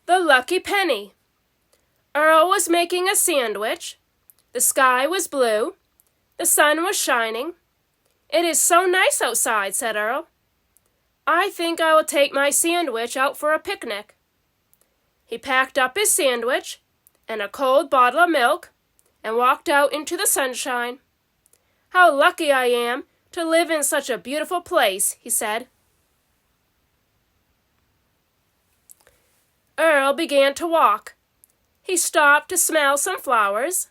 The lucky penny. Earl was making a sandwich. The sky was blue. The sun was shining. "It is so nice outside," said Earl. "I think I will take my sandwich out for a picnic." He packed up his sandwich and a cold bottle of milk and walked out into the sunshine. "How lucky I am to live in such a beautiful place," he said. Earl began to walk. He stopped to smell some flowers.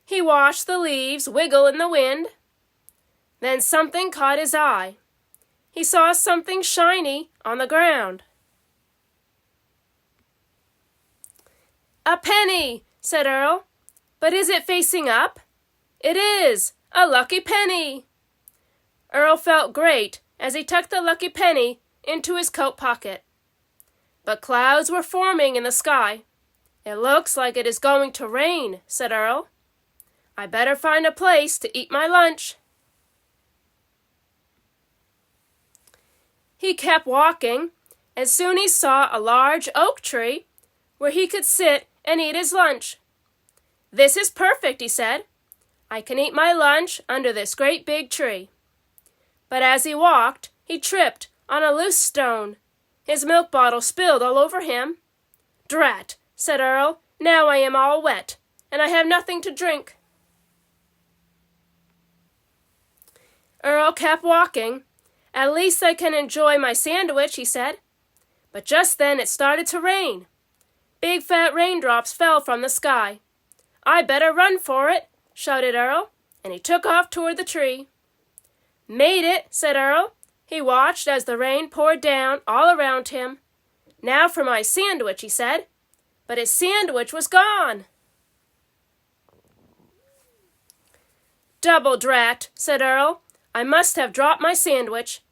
He watched the leaves wiggle in the wind. Then something caught his eye. He saw something shiny on the ground. "A penny," said Earl. "But is it facing up?" "It is! A lucky penny!" Earl felt great as he tucked the lucky penny into his coat pocket. But clouds were forming in the sky. "It looks like it is going to rain," said Earl. "I better find a place to eat my lunch." He kept walking, and soon he saw a large oak tree where he could sit and eat his lunch. "This is perfect," he said. "I can eat my lunch under this great big tree." But as he walked, he tripped on a loose stone. His milk bottle spilled all over him. "Drat," said Earl, "now I am all wet, and I have nothing to drink." Earl kept walking. "At least I can enjoy my sandwich," he said. But just then it started to rain. Big fat raindrops fell from the sky. "I better run for it," shouted Earl, and he took off toward the tree. "Made it," said Earl. He watched as the rain poured down all around him. "Now for my sandwich," he said. But his sandwich was gone. "Double drat," said Earl. "I must have dropped my sandwich."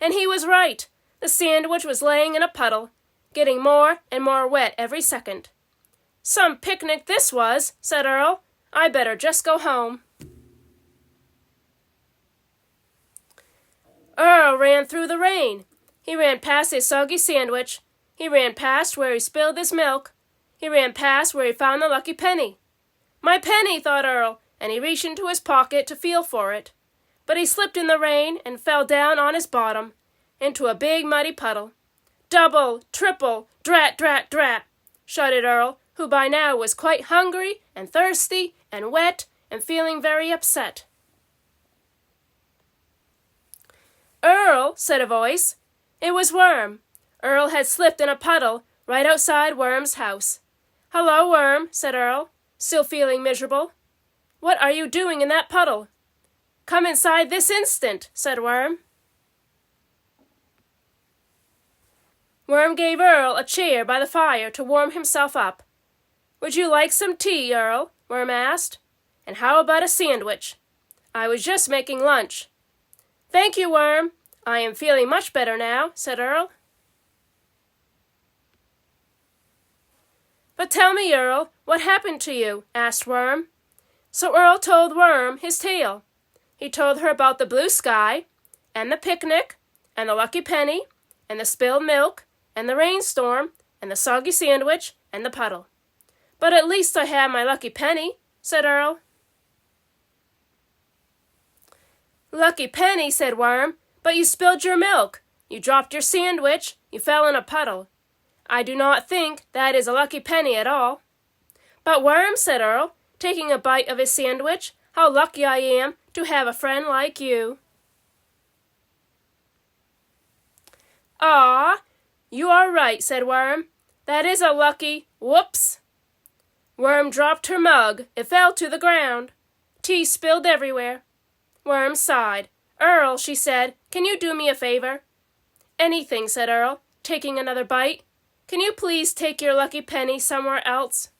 And he was right. The sandwich was laying in a puddle, getting more and more wet every second. "Some picnic this was," said Earl. "I better just go home." Earl ran through the rain. He ran past his soggy sandwich. He ran past where he spilled his milk. He ran past where he found the lucky penny. "My penny," thought Earl, and he reached into his pocket to feel for it. But he slipped in the rain and fell down on his bottom into a big muddy puddle. "Double, triple, drat, drat, drat," shouted Earl, who by now was quite hungry and thirsty and wet and feeling very upset. "Earl," said a voice. It was Worm. Earl had slipped in a puddle right outside Worm's house. "Hello, Worm," said Earl, still feeling miserable. "What are you doing in that puddle?" "Come inside this instant," said Worm. Worm gave Earl a chair by the fire to warm himself up. "Would you like some tea, Earl?" Worm asked. "And how about a sandwich? I was just making lunch." "Thank you, Worm. I am feeling much better now," said Earl. "But tell me, Earl, what happened to you?" asked Worm. So Earl told Worm his tale. He told her about the blue sky, and the picnic, and the lucky penny, and the spilled milk, and the rainstorm, and the soggy sandwich, and the puddle. "But at least I have my lucky penny," said Earl. "Lucky penny," said Worm, "but you spilled your milk. You dropped your sandwich. You fell in a puddle. I do not think that is a lucky penny at all." "But Worm," said Earl, taking a bite of his sandwich, "how lucky I am to have a friend like you." "Ah, you are right," said Worm. "That is a lucky whoops." Worm dropped her mug. It fell to the ground. Tea spilled everywhere. Worm sighed. "Earl," she said, "can you do me a favor?" "Anything," said Earl, taking another bite. "Can you please take your lucky penny somewhere else?"